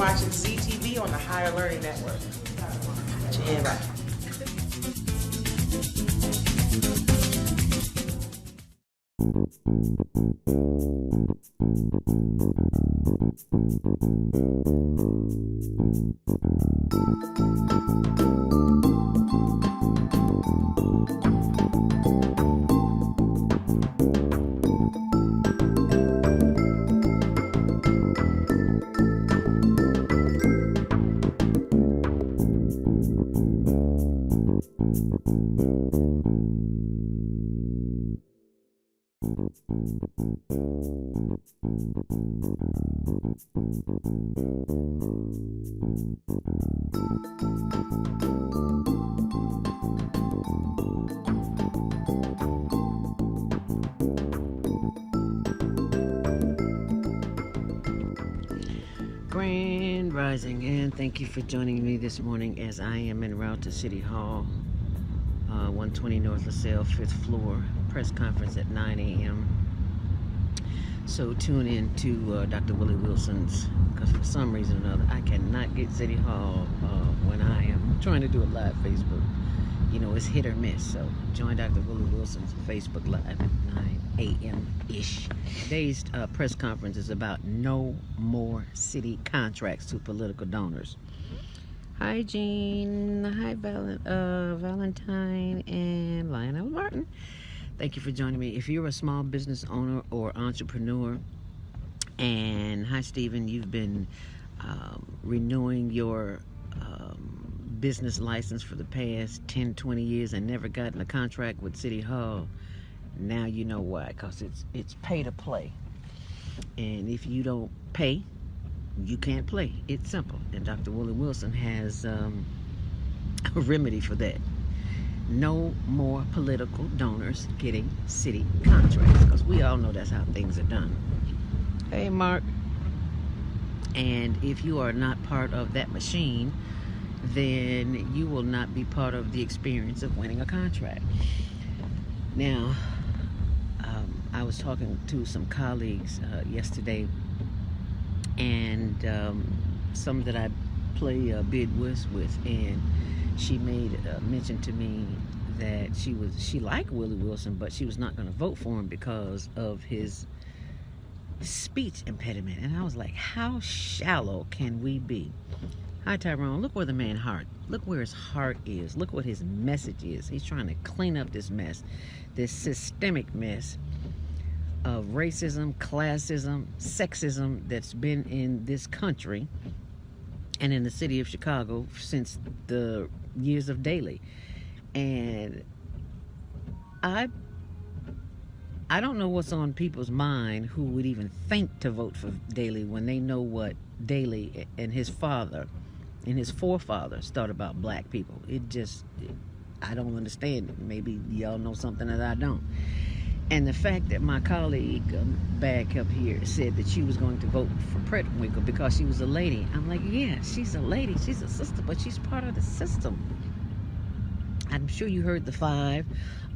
watching ZTV on the Higher Learning Network. Got your head right. Grand Rising, and thank you for joining me this morning as I am en route to City Hall, 120 North LaSalle, 5th floor, press conference at 9 a.m. So tune in to Dr. Willie Wilson's, because for some reason or another, I cannot get City Hall when I am trying to do a live Facebook. You know, it's hit or miss. So join Dr. Willie Wilson's Facebook Live at 9 a.m.-ish. Today's press conference is about no more city contracts to political donors. Hi, Jean. Hi, Valentine and Lionel Martin. Thank you for joining me. If you're a small business owner or entrepreneur, and hi, Stephen, you've been renewing your business license for the past 10, 20 years and never gotten a contract with City Hall, now you know why, because it's pay to play. And if you don't pay, you can't play. It's simple. And Dr. Willie Wilson has a remedy for that. No more political donors getting city contracts, because we all know that's how things are done. Hey, Mark. And if you are not part of that machine, then you will not be part of the experience of winning a contract. Now, I was talking to some colleagues yesterday, and some that I play bid with, and she made mention to me that she liked Willie Wilson, but she was not going to vote for him because of his speech impediment. And I was like, how shallow can we be? Hi, Tyrone. Look where the man's heart. Look where his heart is. Look what his message is. He's trying to clean up this mess, this systemic mess of racism, classism, sexism that's been in this country and in the city of Chicago since the years of Daley. And I don't know what's on people's mind who would even think to vote for Daley when they know what Daley and his father and his forefathers thought about black people. I don't understand it. Maybe y'all know something that I don't. And the fact that my colleague back up here said that she was going to vote for Pretwinkle because she was a lady. I'm like, yeah, she's a lady. She's a sister, but she's part of the system. I'm sure you heard the five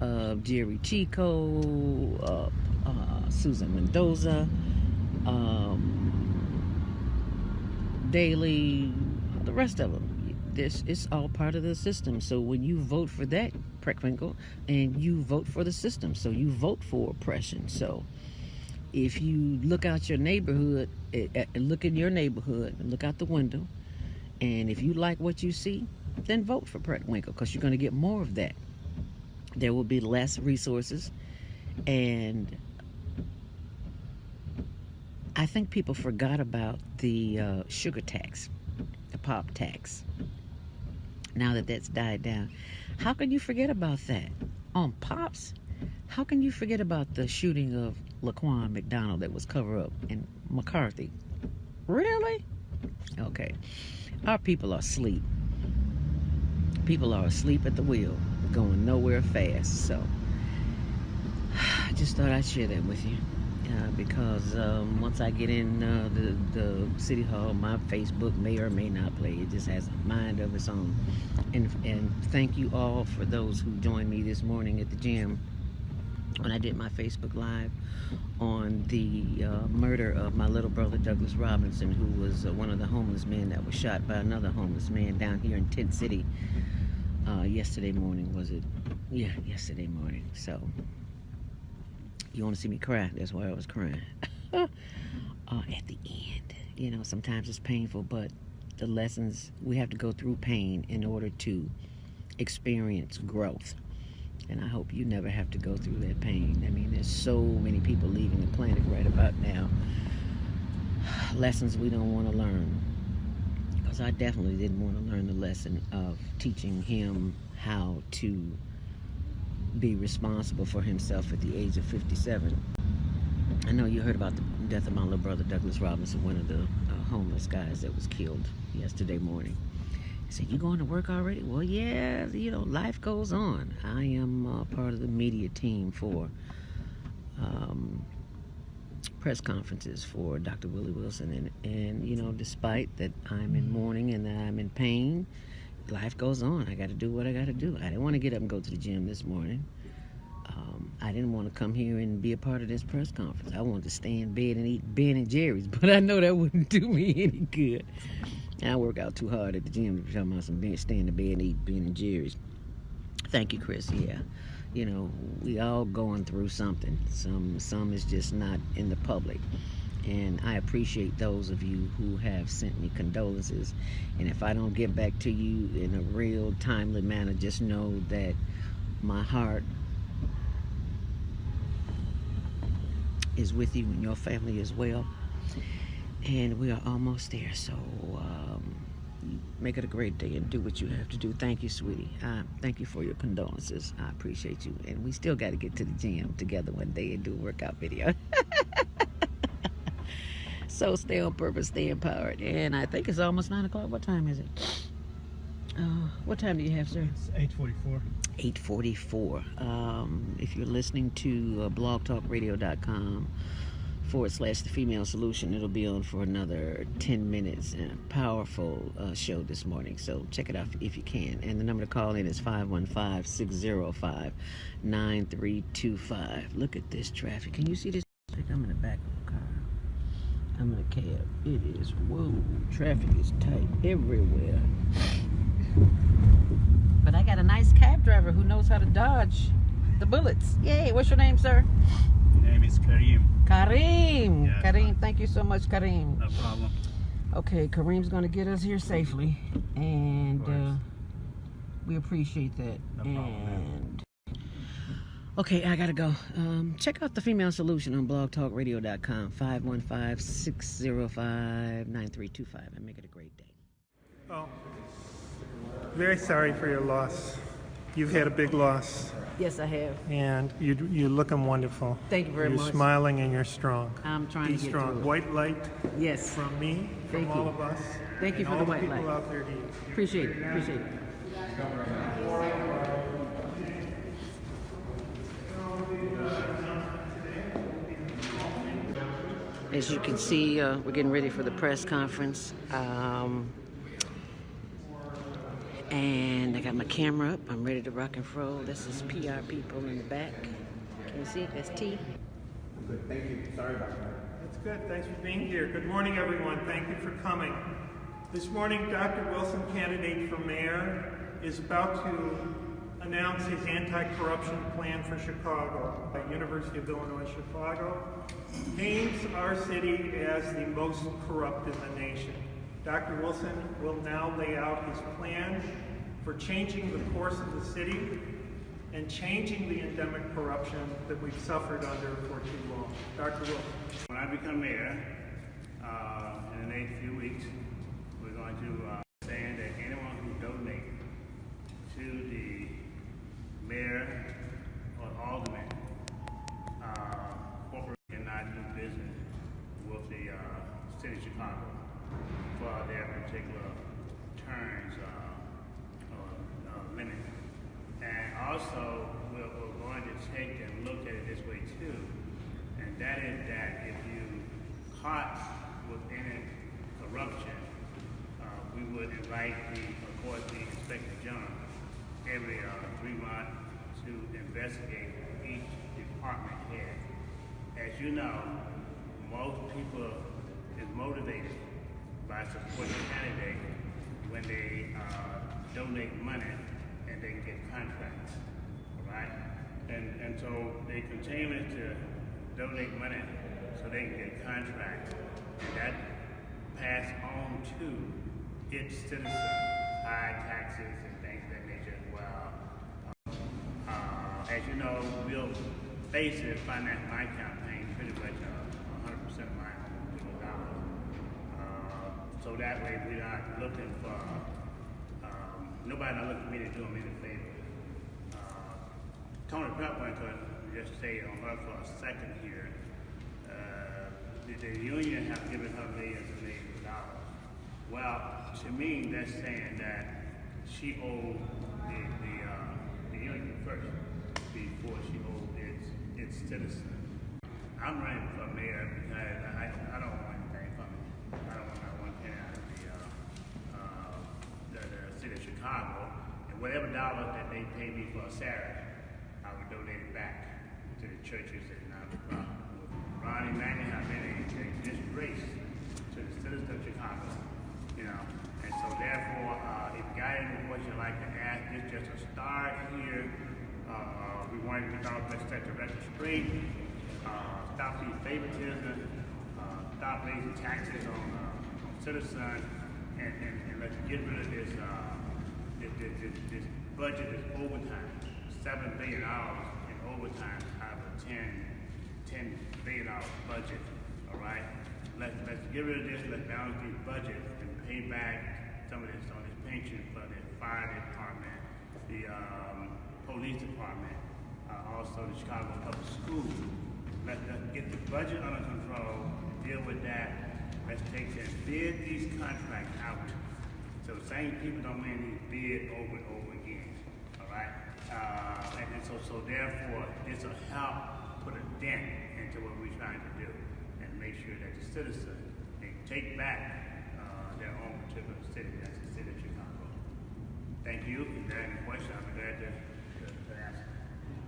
of Jerry Chico, Susan Mendoza, Daley, the rest of them. It's all part of the system. So when you vote for that, Preckwinkle, and you vote for the system, so you vote for oppression. So if you look out your neighborhood, look in your neighborhood, and look out the window, and if you like what you see, then vote for Preckwinkle, because you're going to get more of that. There will be less resources, and I think people forgot about the sugar tax, the pop tax. Now that that's died down, how can you forget about that? On Pops, how can you forget about the shooting of Laquan McDonald that was covered up in McCarthy? Really? Okay. Our people are asleep. People are asleep at the wheel, going nowhere fast. So I just thought I'd share that with you. Because once I get in the City Hall, my Facebook may or may not play. It just has a mind of its own. And thank you all for those who joined me this morning at the gym when I did my Facebook Live on the murder of my little brother Douglas Robinson, who was one of the homeless men that was shot by another homeless man down here in Tent City yesterday morning. Was it? Yeah, yesterday morning. So you want to see me cry? That's why I was crying. At the end, you know, sometimes it's painful, but the lessons, we have to go through pain in order to experience growth. And I hope you never have to go through that pain. I mean, there's so many people leaving the planet right about now. Lessons we don't want to learn. Because I definitely didn't want to learn the lesson of teaching him how to be responsible for himself at the age of 57. I know you heard about the death of my little brother Douglas Robinson, one of the homeless guys that was killed yesterday morning. He said, "You going to work already?" Well, yeah, you know, life goes on. I am part of the media team for press conferences for Dr. Willie Wilson. And, you know, despite that I'm in mourning and that I'm in pain, life goes on. I got to do what I got to do. I didn't want to get up and go to the gym this morning. I didn't want to come here and be a part of this press conference. I wanted to stay in bed and eat Ben and Jerry's, but I know that wouldn't do me any good. I work out too hard at the gym to be talking about stay in the bed and eat Ben and Jerry's. Thank you, Chris. Yeah, you know, we all going through something. Some is just not in the public. And I appreciate those of you who have sent me condolences. And if I don't get back to you in a real timely manner, just know that my heart is with you and your family as well. And we are almost there. So make it a great day and do what you have to do. Thank you, sweetie. Thank you for your condolences. I appreciate you. And we still got to get to the gym together one day and do a workout video. So stay on purpose, stay empowered. And I think it's almost 9 o'clock. What time is it? What time do you have, sir? It's 8:44. 8:44. If you're listening to blogtalkradio.com/The Female Solution, it'll be on for another 10 minutes. And a powerful show this morning. So check it out if you can. And the number to call in is 515-605-9325. Look at this traffic. Can you see this? I'm in the back of the car. I'm in a cab. It is, whoa, traffic is tight everywhere. But I got a nice cab driver who knows how to dodge the bullets. Yay, what's your name, sir? My name is Kareem. Kareem. Yes. Kareem, thank you so much, Kareem. No problem. Okay, Kareem's going to get us here safely. And we appreciate that. No problem, okay, I got to go. Check out The Female Solution on blogtalkradio.com, 515-605-9325, and make it a great day. Oh, very sorry for your loss. You've had a big loss, Yes, I have. and you're looking wonderful. Thank you very much. You're smiling and you're strong. I'm trying Be to get strong. through it. White light Yes. from me, Thank from all you. of us. Thank you and for the all white people light. out there to you. Appreciate it. Appreciate it. As you can see, we're getting ready for the press conference. And I got my camera up. I'm ready to rock and roll. This is PR people in the back. Can you see? That's T. Good. Thank you. Sorry about that. That's good. Thanks for being here. Good morning, everyone. Thank you for coming. This morning, Dr. Wilson, candidate for mayor, is about to announce his anti-corruption plan for Chicago. The University of Illinois Chicago names our city as the most corrupt in the nation. Dr. Wilson will now lay out his plan for changing the course of the city and changing the endemic corruption that we've suffered under for too long. Dr. Wilson. When I become mayor, in the next few weeks, we're going to stand that anyone who donates to the mayor or alderman, corporate cannot do business with the city of Chicago for their particular terms or limit. And also, we're going to take and look at it this way too, and that is that if you caught with any corruption, we would invite the Inspector General every 3 months to investigate each department head. As you know, most people is motivated by supporting a candidate when they donate money and they get contracts, right? And so they continue to donate money so they can get contracts, and that pass on to its citizens, high taxes and things of that nature as well. As you know, we'll basically finance my campaign pretty much 100% of my own dollars. So that way we're not looking for, nobody not looking for me to do them any favor. Tony Pepper could just say on her for a second here, the union have given her millions and millions of dollars. Well, to me, that's saying that she owed the union first before she owed its citizens. I'm running for mayor because I don't want anything from it. I don't want one penny out of the city of Chicago. And whatever dollars that they pay me for a Saturday, I would donate it back to the churches and nonprofits. Ron Emanuel have been a disgrace to the citizens of Chicago, you know. And so therefore, if you got any questions you'd like to ask, it's just a start here. We want to develop let's set the record straight, stop these favoritism, stop raising taxes on citizens, and let's get rid of this this budget is overtime. $7 billion in overtime out of a $10 billion budget. All right, let's get rid of this. Let's balance these budgets and pay back some of this on this pension for the fire department, the police department, also the Chicago Public Schools. Let's get the budget under control, deal with that. Let's take and bid these contracts out so the same people don't win these bids over and over again. All right? And so therefore, this will help put a dent into what we're trying to do and make sure that the citizens can take back their own particular city, that's the city of Chicago. Thank you. If there are any questions, I'll be glad to answer.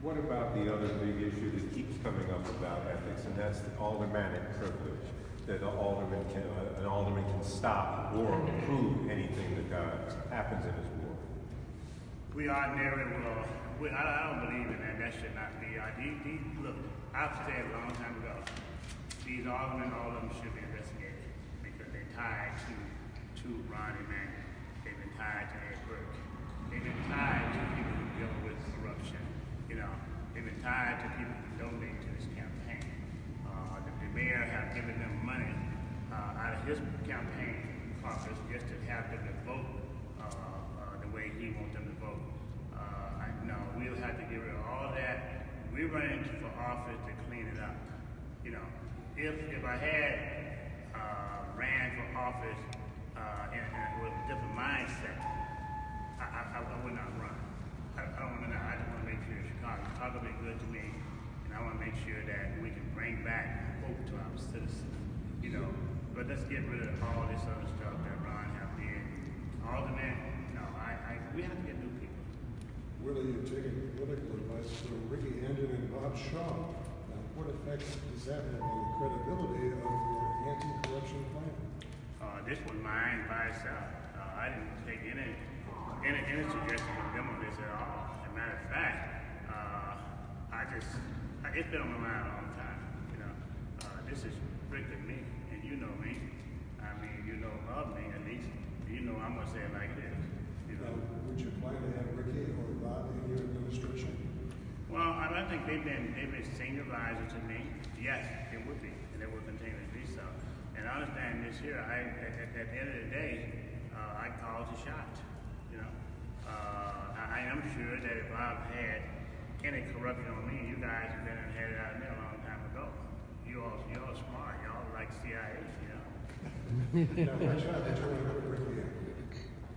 What about the other big issue that keeps coming up about ethics, and that's the aldermanic privilege, that an alderman can stop or approve anything that happens in his ward? We ordinarily will. I don't believe in that. That should not be. Look, I've said a long time ago, these aldermen, all of them should be investigated because they're tied to Ron Emanuel. They've been tied to Ed Burke. They've been tied to people who deal with corruption. You know, they've been tied to people who donate to this campaign. The mayor have given them money out of his campaign caucus just to have them to vote the way he wants them to vote. No, we'll have to get rid of all that. We're running for office to clean it up. You know, if I had ran for office with a different mindset, I would not run. I don't want to know. I just want to make sure Chicago be good to me, and I want to make sure that we can bring back hope to our citizens. You know, but let's get rid of all this other stuff that Ron have did. All the men, no, we have to get new people. Willie, you're taking political advice from Ricky Hendon and Bob Shaw. Now, what effects does that have on the credibility of your anti-corruption plan? This was mine by itself. I didn't take any suggestion from them on this at all. As a matter of fact, it's been on my mind a long time. You know, this is strictly me, and you know me. I mean, you know of me at least. You know I'm gonna say it like this. You know. Would you plan to have Ricky or Bob in your administration? Well, I think they've been senior advisors to me. Yes, it would be, and it will continue to be so. And I understand this here. At the end of the day, I call the shots. You know, I am sure that if I've had any corruption on me, you guys have been and had it out of me a long time ago. You all smart. Y'all like CIA, you know. Now, what shot did you want to put Ricky in?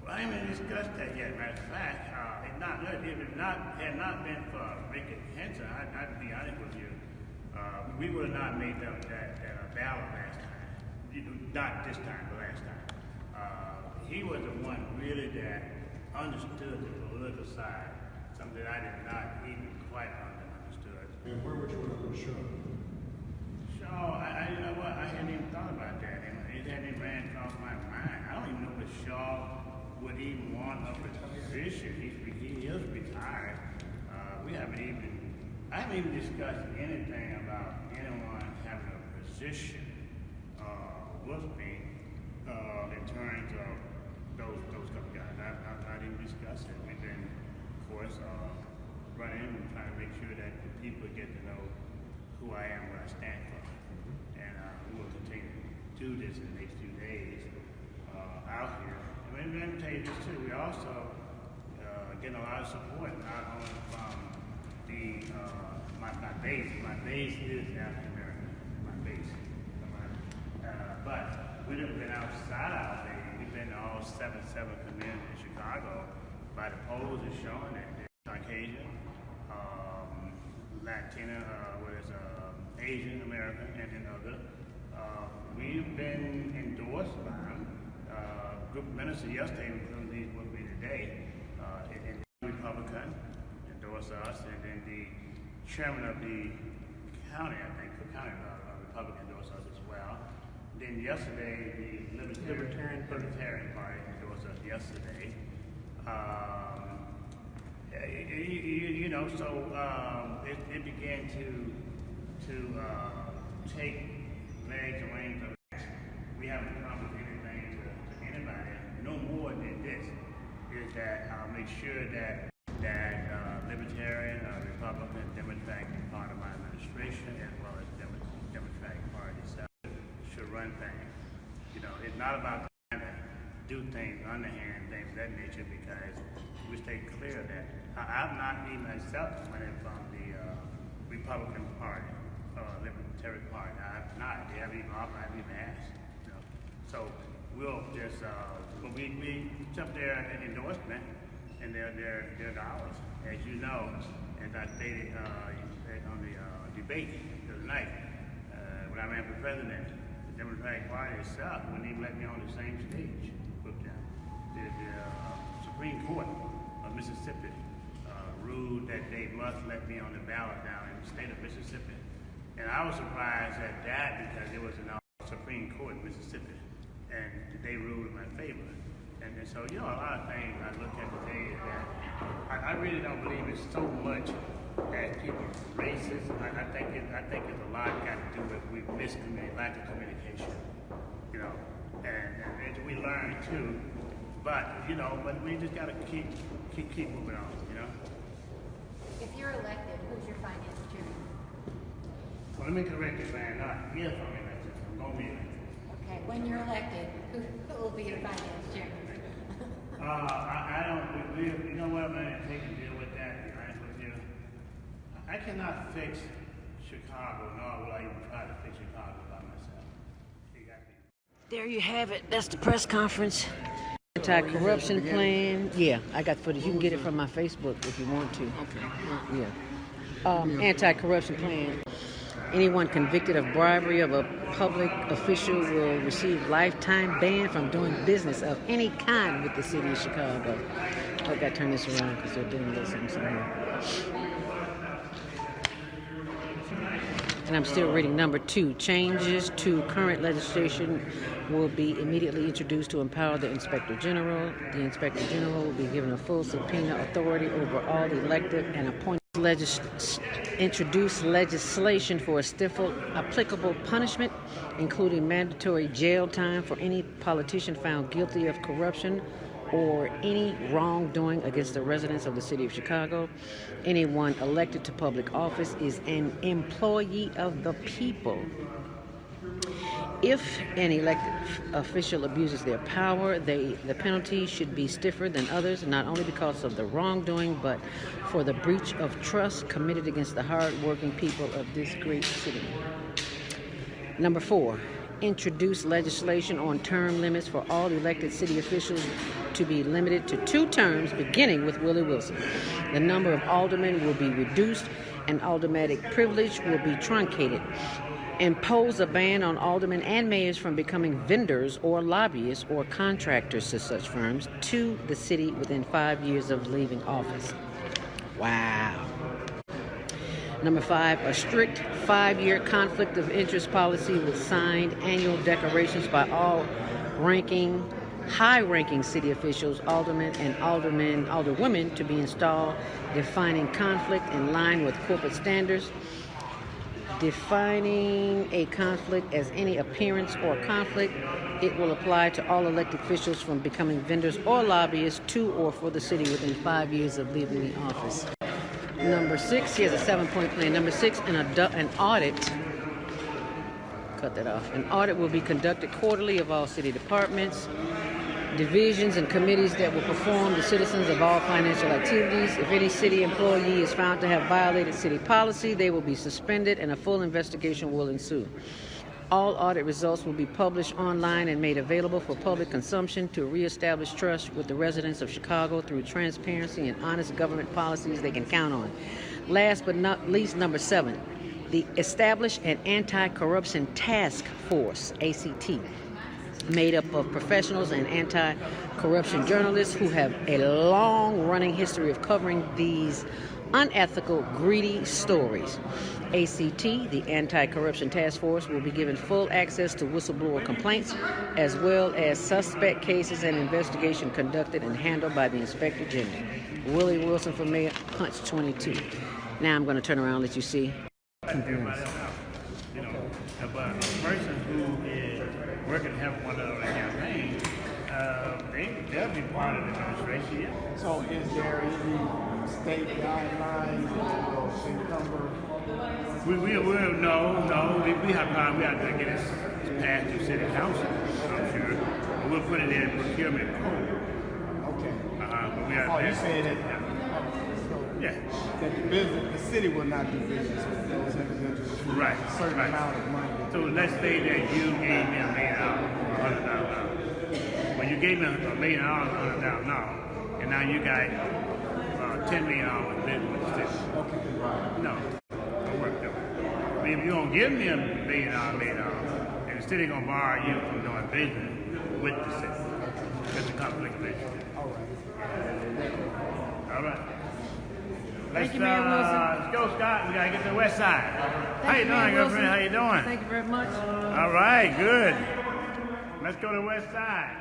Well, I haven't discussed that yet. Matter of fact, if had not been for Ricky Henson, I'd be honest with you, we would have not made that ballot last time. Not this time, but last time. He was the one really that understood the political side, something that I did not even quite understood. And where would you want to put Shaw? You know what? I hadn't even thought about that. And it hadn't even ran across my mind. I don't even know if Shaw would even want a position. He is retired. I haven't even discussed anything about anyone having a position with me in terms of those couple guys. I've not even discussed it. We've been, of course, running and trying to make sure that the people get to know who I am, what I stand for. And we will continue to do this in the next few days out here. And let me tell you this too, we also getting a lot of support, not only from my base. My base is African American, my base. But we've been outside our base. We've been to all 7 communities in Chicago. By the polls is showing that Caucasian, Latina, Asian American, and then other. We've been endorsed by them. Group of ministers yesterday, including these with me today, and the Republican endorsed us, and then the chairman of the county, I think, the county Republican endorsed us as well. Then yesterday, the Libertarian Party endorsed us yesterday. It began to take legs and reins of it. We haven't promised anything to anybody, no more than this, is that I'll make sure that Libertarian, Republican, Democratic part of my administration, as well as Democratic Party itself, should run things. It's not about trying to do things underhand, things of that nature, because we stay clear of that. I'm not even myself running from the Republican Party, Libertarian Party. I'm not. They haven't even offered, I haven't even asked. So we'll just, we took their endorsement, and they're ours. As you know, as I stated on the debate the other night, when I ran for president, the Democratic Party itself wouldn't even let me on the same stage with them. The Supreme Court of Mississippi ruled that they must let me on the ballot down in the state of Mississippi. And I was surprised at that because it was in the Supreme Court of Mississippi, and they ruled in my favor. And so, a lot of things I look at today is that I really don't believe it's so much as people racist. I think it's a lot got to do with lack of communication, and we learn too. But we just got to keep moving on, If you're elected, who's your finance chairman? Well, let me correct this, man. Not if I'm elected. I'm going to be elected. Okay, when you're elected, who will be your finance chairman? I don't, you know what, man, take and deal with that, to be honest with you. I cannot fix Chicago, nor will I even try to fix Chicago by myself. You got me. There you have it. That's the press conference. Anti-corruption plan. Yeah, I got footage. You can get it from my Facebook if you want to. Okay. Yeah. Anti-corruption plan. Anyone convicted of bribery of a public official will receive lifetime ban from doing business of any kind with the city of Chicago. I got to turn this around because they're doing this somewhere. And I'm still reading number 2. Changes to current legislation will be immediately introduced to empower the Inspector General. The Inspector General will be given a full subpoena authority over all elected and appointed introduce legislation for a stifle applicable punishment, including mandatory jail time for any politician found guilty of corruption or any wrongdoing against the residents of the city of Chicago. Anyone elected to public office is an employee of the people. If an elected official abuses their power, the penalty should be stiffer than others, not only because of the wrongdoing, but for the breach of trust committed against the hard-working people of this great city. Number 4, introduce legislation on term limits for all elected city officials to be limited to 2 terms, beginning with Willie Wilson. The number of aldermen will be reduced and aldermanic privilege will be truncated. Impose a ban on aldermen and mayors from becoming vendors or lobbyists or contractors to such firms to the city within 5 years of leaving office. Wow. Number 5, a strict 5-year conflict of interest policy with signed annual declarations by all high-ranking city officials, aldermen and alderwomen to be installed, defining conflict in line with corporate standards. Defining a conflict as any appearance or conflict, it will apply to all elected officials from becoming vendors or lobbyists to or for the city within 5 years of leaving the office. Number 6, here's a 7-point plan. Number 6, an audit. Cut that off. An audit will be conducted quarterly of all city departments, divisions, and committees that will perform the citizens of all financial activities. If any city employee is found to have violated city policy, they will be suspended and a full investigation will ensue. All audit results will be published online and made available for public consumption to reestablish trust with the residents of Chicago through transparency and honest government policies they can count on. Last but not least, number 7, establish an anti-corruption task force, ACT, made up of professionals and anti-corruption journalists who have a long-running history of covering these unethical, greedy stories. ACT, the Anti-Corruption Task Force, will be given full access to whistleblower complaints as well as suspect cases and investigation conducted and handled by the Inspector General. Willie Wilson for Mayor, Punch 22. Now I'm going to turn around and let you see. But a person who is working to help one another in the campaign, they'll be part of the administration, yeah. So is there any state guidelines that will encumber? We have time. We have to get this passed through city council, I'm sure. But we'll put it in procurement code. Okay. But we have you saying that? Yeah. That the city will not do business with those individuals. Right. A certain amount of money. So let's say that you gave me $1 million, $100,000. When you gave me $1 million, $100,000, and now you got $10 million business with the city. Okay. Right. No. I mean, if you don't give me $1 million, and the city gonna borrow you from doing business with the city, that's a conflict of interest. All right. All right. Thank you, Mayor Wilson. Let's go, Scott. We gotta get to the west side. How you doing, girlfriend? How you doing? Thank you very much. All right, good. Let's go to the west side.